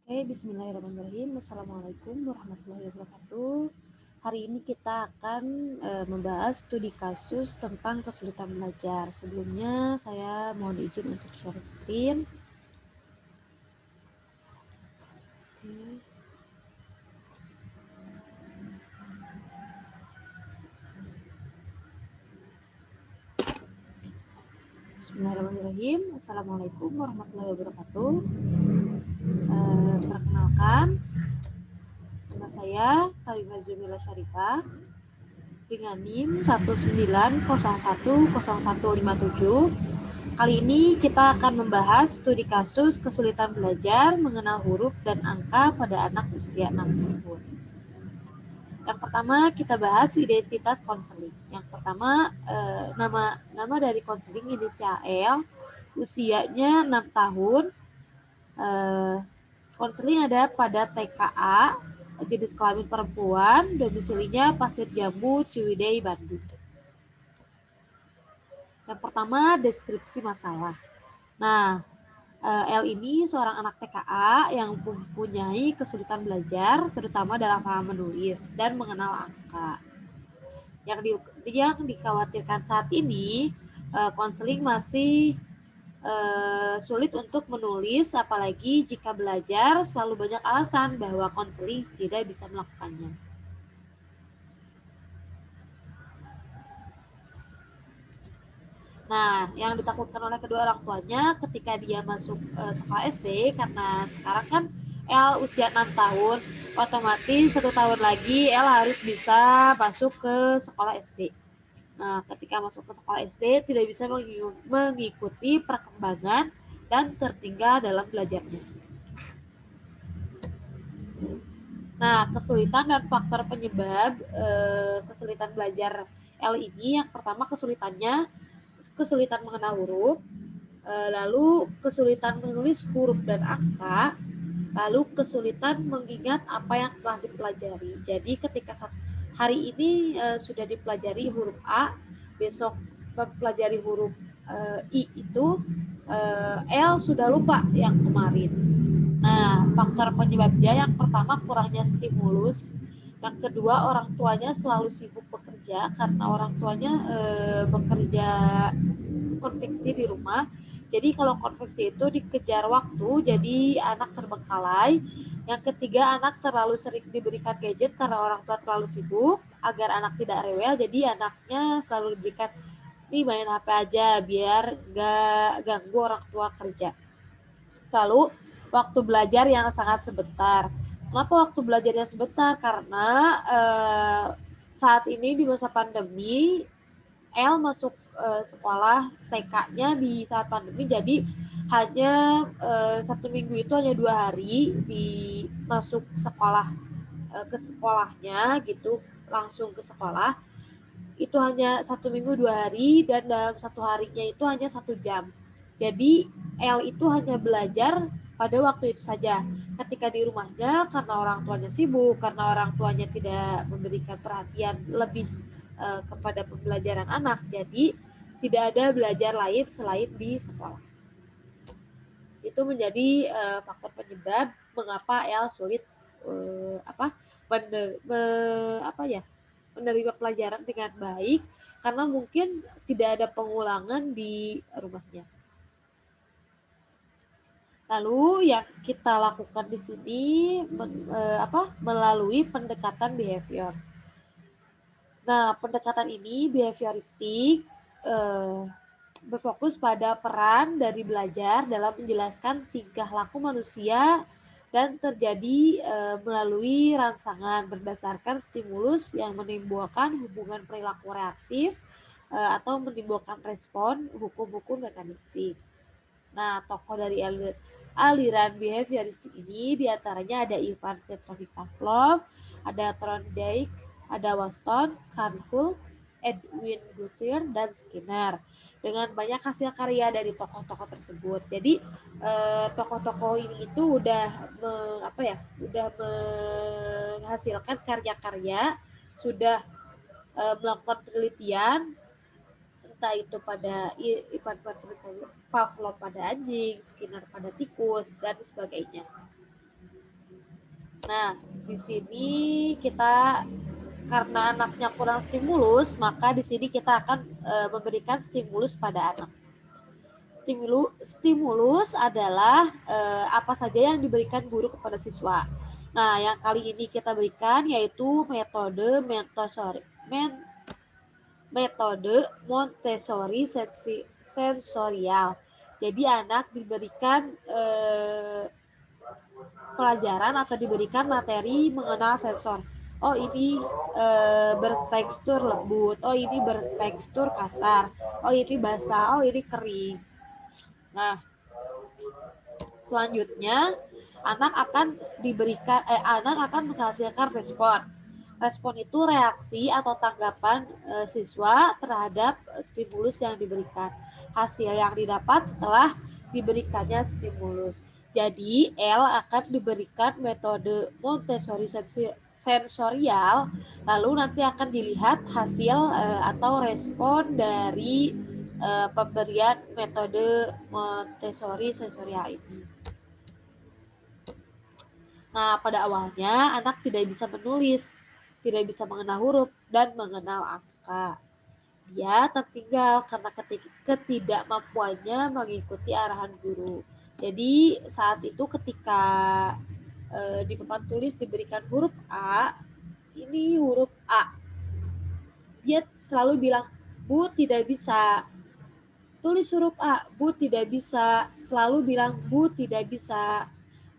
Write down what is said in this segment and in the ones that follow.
Oke, bismillahirrahmanirrahim. Assalamualaikum warahmatullahi wabarakatuh. Hari ini kita akan membahas studi kasus tentang kesulitan belajar. Sebelumnya saya mohon izin untuk share screen. Oke. Bismillahirrahmanirrahim. Assalamualaikum warahmatullahi wabarakatuh. Perkenalkan, nama saya Habibah Jumila Syarifah dengan NIM 190100157. Kali ini kita akan membahas studi kasus kesulitan belajar mengenal huruf dan angka pada anak usia 6 tahun. Yang pertama kita bahas identitas konseling. Yang pertama nama dari konseling inisial L, usianya 6 tahun. Konseling ada pada TKA, jenis kelamin perempuan, domisilinya Pasir Jambu, Ciwidey, Bandung. Yang pertama deskripsi masalah. Nah, L ini seorang anak TKA yang mempunyai kesulitan belajar, terutama dalam hal menulis dan mengenal angka. Yang dikhawatirkan saat ini, konseling masih sulit untuk menulis, apalagi jika belajar selalu banyak alasan bahwa konseling tidak bisa melakukannya. Nah, yang ditakutkan oleh kedua orang tuanya ketika dia masuk sekolah SD, karena sekarang kan L usia 6 tahun, otomatis 1 tahun lagi L harus bisa masuk ke sekolah SD. Nah, ketika masuk ke sekolah SD tidak bisa mengikuti perkembangan dan tertinggal dalam belajarnya. Nah, kesulitan dan faktor penyebab kesulitan belajar L ini, yang pertama kesulitan mengenal huruf, lalu kesulitan menulis huruf dan angka, lalu kesulitan mengingat apa yang telah dipelajari. Jadi ketika hari ini sudah dipelajari huruf A, besok mempelajari huruf I itu, L sudah lupa yang kemarin. Nah, faktor penyebabnya yang pertama kurangnya stimulus, yang kedua orang tuanya selalu sibuk bekerja karena orang tuanya bekerja konveksi di rumah. Jadi kalau konveksi itu dikejar waktu, jadi anak terbengkalai. Yang ketiga, anak terlalu sering diberikan gadget karena orang tua terlalu sibuk. Agar anak tidak rewel, jadi anaknya selalu diberikan, nih main HP aja biar gak ganggu orang tua kerja. Lalu waktu belajar yang sangat sebentar. Kenapa waktu belajarnya sebentar? Karena saat ini di masa pandemi, L masuk sekolah TK-nya di saat pandemi, jadi hanya 1 minggu itu hanya 2 hari di masuk sekolah, ke sekolahnya gitu, langsung ke sekolah. Itu hanya 1 minggu 2 hari, dan dalam 1 harinya itu hanya 1 jam. Jadi L itu hanya belajar pada waktu itu saja. Ketika di rumahnya, karena orang tuanya sibuk, karena orang tuanya tidak memberikan perhatian lebih kepada pembelajaran anak, jadi tidak ada belajar lain selain di sekolah. Itu menjadi faktor penyebab mengapa L sulit menerima pelajaran dengan baik, karena mungkin tidak ada pengulangan di rumahnya. Lalu yang kita lakukan di sini melalui pendekatan behavior. Nah, pendekatan ini behavioristik berfokus pada peran dari belajar dalam menjelaskan tingkah laku manusia dan terjadi melalui rangsangan berdasarkan stimulus yang menimbulkan hubungan perilaku reaktif atau menimbulkan respon hukum-hukum mekanistik. Nah, tokoh dari aliran behavioristik ini diantaranya ada Ivan Petrovich Pavlov, ada Thorndike, ada Waston, Carnholt, Edwin Guthrie, dan Skinner. Dengan banyak hasil karya dari tokoh-tokoh tersebut. Jadi tokoh-tokoh ini itu udah menghasilkan karya-karya, sudah melakukan penelitian, entah itu pada Ivan Pavlov pada anjing, Skinner pada tikus, dan sebagainya. Nah, di sini kita karena anaknya kurang stimulus, maka di sini kita akan memberikan stimulus pada anak. Stimulus adalah apa saja yang diberikan guru kepada siswa. Nah, yang kali ini kita berikan yaitu metode Montessori sensorial. Jadi anak diberikan pelajaran atau diberikan materi mengenal sensor. Oh ini bertekstur lembut, oh ini bertekstur kasar, oh ini basah, oh ini kering. Nah, selanjutnya anak akan menghasilkan respon. Respon itu reaksi atau tanggapan siswa terhadap stimulus yang diberikan. Hasil yang didapat setelah diberikannya stimulus. Jadi, L akan diberikan metode Montessori sensorial, lalu nanti akan dilihat hasil atau respon dari pemberian metode Montessori sensorial ini. Nah, pada awalnya anak tidak bisa menulis, tidak bisa mengenal huruf, dan mengenal angka. Dia tertinggal karena ketidakmampuannya mengikuti arahan guru. Jadi saat itu ketika di papan tulis diberikan huruf A, ini huruf A. Dia selalu bilang, Bu tidak bisa. Tulis huruf A, Bu tidak bisa. Selalu bilang, Bu tidak bisa.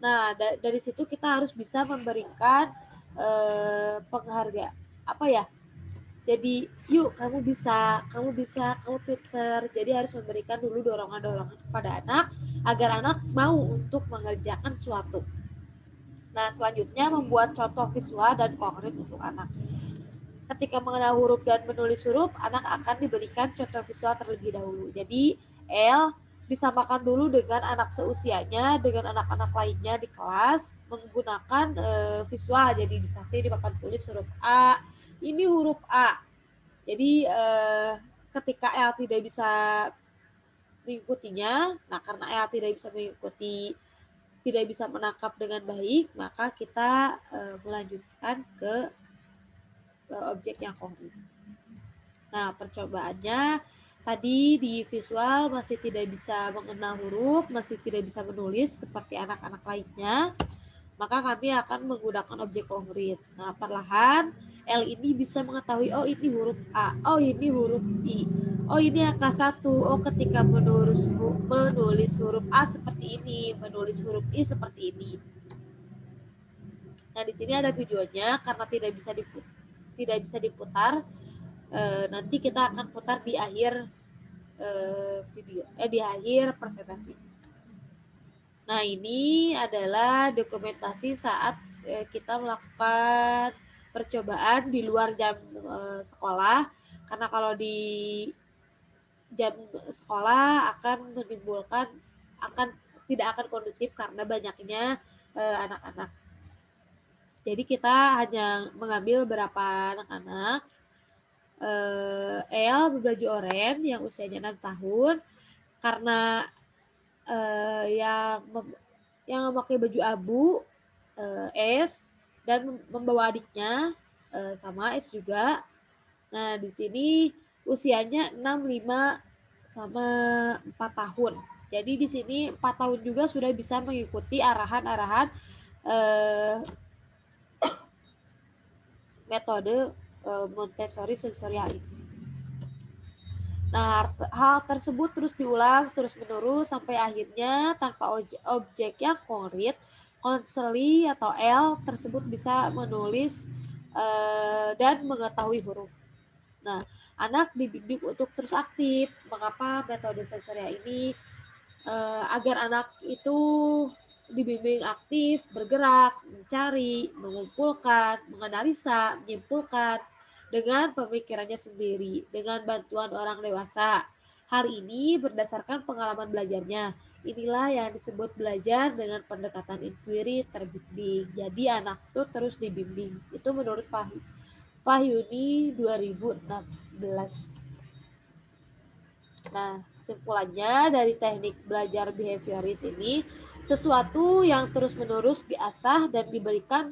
Nah, dari situ kita harus bisa memberikan penghargaan. Apa ya? Jadi, yuk kamu bisa, kamu pinter. Jadi harus memberikan dulu dorongan-dorongan kepada anak agar anak mau untuk mengerjakan sesuatu. Nah, selanjutnya membuat contoh visual dan konkret untuk anak. Ketika mengenal huruf dan menulis huruf, anak akan diberikan contoh visual terlebih dahulu. Jadi, L disamakan dulu dengan anak seusianya, dengan anak-anak lainnya di kelas, menggunakan visual. Jadi, dikasih di papan tulis huruf A, ini huruf A. Jadi ketika L tidak bisa mengikutinya, nah karena L tidak bisa mengikuti, tidak bisa menangkap dengan baik, maka kita melanjutkan ke objek yang konkret. Nah, percobaannya tadi di visual masih tidak bisa mengenal huruf, masih tidak bisa menulis seperti anak-anak lainnya, maka kami akan menggunakan objek konkret. Nah, perlahan L ini bisa mengetahui, oh ini huruf A, oh ini huruf I, oh ini angka 1, oh ketika menulis huruf A seperti ini, menulis huruf I seperti ini. Nah, di sini ada videonya, karena tidak bisa diputar, nanti kita akan putar di akhir di akhir presentasi. Nah, ini adalah dokumentasi saat kita melakukan percobaan di luar jam sekolah, karena kalau di jam sekolah akan menimbulkan tidak akan kondusif karena banyaknya anak-anak. Jadi kita hanya mengambil beberapa anak-anak. El berbaju oranye yang usianya 6 tahun, karena yang memakai baju abu S, dan membawa adiknya sama S juga. Nah, di sini usianya 6, 5 sama 4 tahun. Jadi di sini 4 tahun juga sudah bisa mengikuti arahan-arahan metode Montessori sensorial ini. Nah, hal tersebut terus diulang terus-menerus sampai akhirnya tanpa objek yang konkret, konseli atau L tersebut bisa menulis dan mengetahui huruf. Nah, anak dibimbing untuk terus aktif. Mengapa metode sensorial ini? Agar anak itu dibimbing aktif, bergerak, mencari, mengumpulkan, menganalisa, menyimpulkan dengan pemikirannya sendiri, dengan bantuan orang dewasa. Hal ini berdasarkan pengalaman belajarnya. Inilah yang disebut belajar dengan pendekatan inquiry terbimbing. Jadi anak itu terus dibimbing. Itu menurut Pahyuni 2016. Nah, kesimpulannya dari teknik belajar behavioris ini, sesuatu yang terus-menerus diasah dan diberikan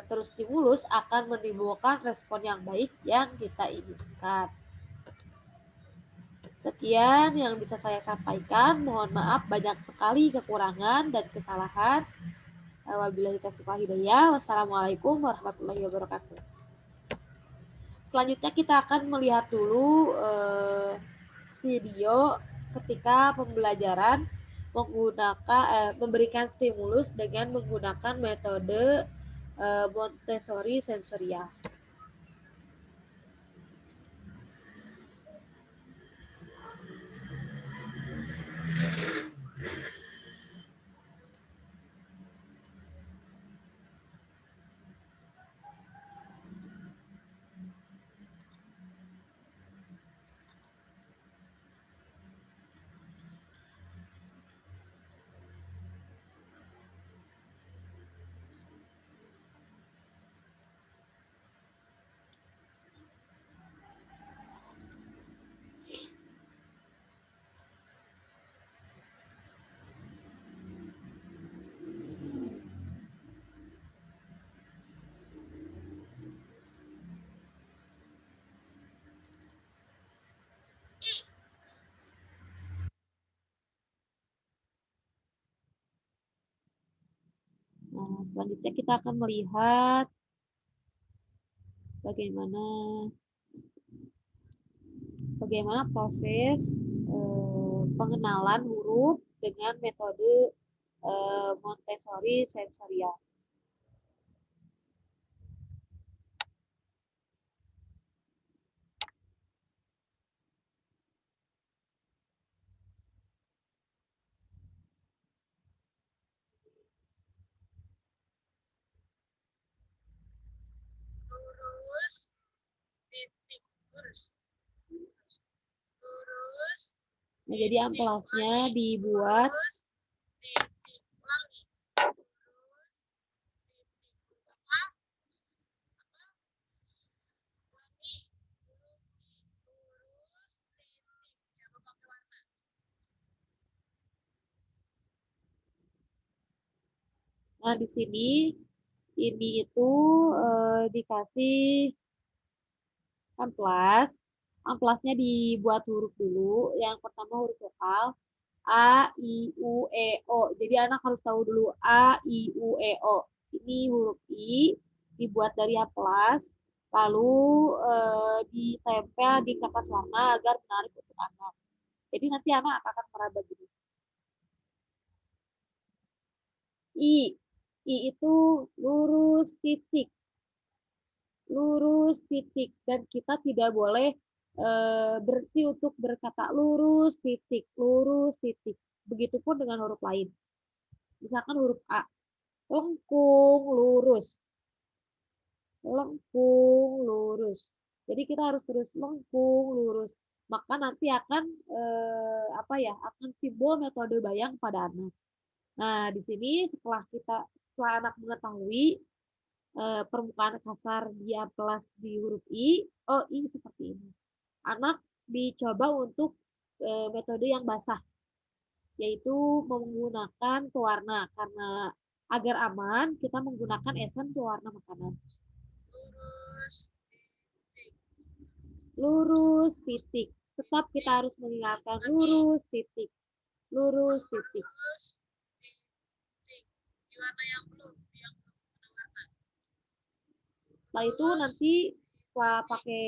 terus stimulus akan menimbulkan respon yang baik yang kita inginkan. Sekian yang bisa saya sampaikan. Mohon maaf banyak sekali kekurangan dan kesalahan. Wabillahi taufiq wal hidayah. Wassalamualaikum warahmatullahi wabarakatuh. Selanjutnya kita akan melihat dulu video ketika pembelajaran menggunakan memberikan stimulus dengan menggunakan metode Montessori sensorial. Nah, selanjutnya kita akan melihat bagaimana proses pengenalan huruf dengan metode Montessori sensorial. Nah, jadi amplasnya dibuat Nah, di sini ini itu dikasih amplas. Amplasnya dibuat huruf dulu. Yang pertama huruf vokal A, I, U, E, O. Jadi anak harus tahu dulu A, I, U, E, O. Ini huruf I dibuat dari amplas, lalu ditempel di kertas warna agar menarik untuk anak. Jadi nanti anak akan meraba gini. I, I itu lurus titik. Lurus titik. Dan kita tidak boleh berhenti untuk berkata lurus titik, lurus titik. Begitupun dengan huruf lain. Misalkan huruf A, lengkung lurus, lengkung lurus. Jadi kita harus terus lengkung lurus. Maka nanti akan akan timbul metode bayang pada anak. Nah, di sini setelah anak mengetahui permukaan kasar di amplas di huruf I, oh I seperti ini. Anak dicoba untuk metode yang basah, yaitu menggunakan pewarna. Karena agar aman, kita menggunakan esen pewarna makanan. Lurus titik. Tetap kita harus mengingatkan lurus titik. Lurus titik. Setelah itu nanti setelah pakai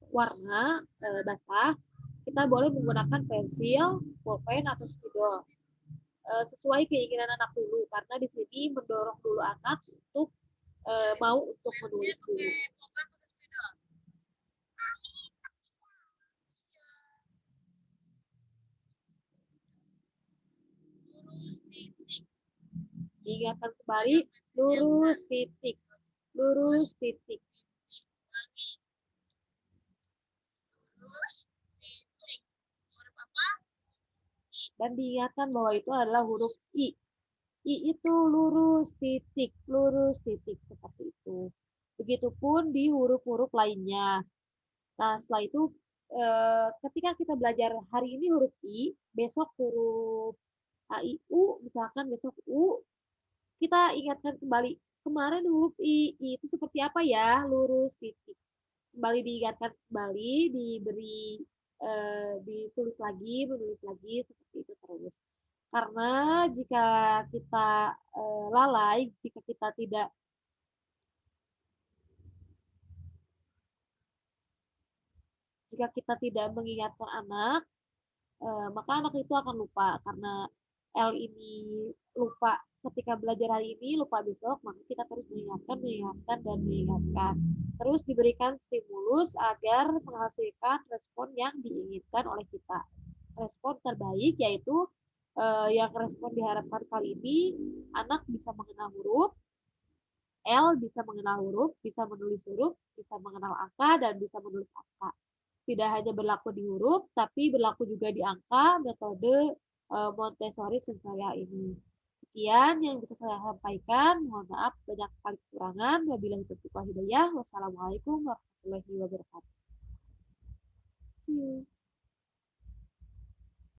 warna basah, kita boleh menggunakan pensil, pulpen atau spidol. Sesuai keinginan anak dulu, karena di sini mendorong dulu anak untuk mau untuk menulis dulu. Ingatkan kembali, lurus titik, lurus titik. Dan diingatkan bahwa itu adalah huruf I. I itu lurus titik seperti itu. Begitupun di huruf-huruf lainnya. Nah, setelah itu ketika kita belajar hari ini huruf I, besok huruf A, I, U, misalkan besok U, kita ingatkan kembali, kemarin huruf I itu seperti apa ya? Lurus, titik. Kembali diingatkan kembali, diberi, ditulis lagi, menulis lagi, seperti itu terus. Karena jika kita lalai, jika kita tidak mengingatkan anak, maka anak itu akan lupa karena L ini lupa ketika belajar hari ini, lupa besok, maka kita terus mengingatkan, mengingatkan, dan mengingatkan. Terus diberikan stimulus agar menghasilkan respon yang diinginkan oleh kita. Respon terbaik yaitu yang respon diharapkan kali ini, anak bisa mengenal huruf, L bisa mengenal huruf, bisa menulis huruf, bisa mengenal angka, dan bisa menulis angka. Tidak hanya berlaku di huruf, tapi berlaku juga di angka, metode Montessori sensorial ini. Sekian yang bisa saya sampaikan. Mohon maaf banyak sekali kekurangan. Wabillahi taufiq wal hidayah. Wassalamualaikum warahmatullahi wabarakatuh. See you.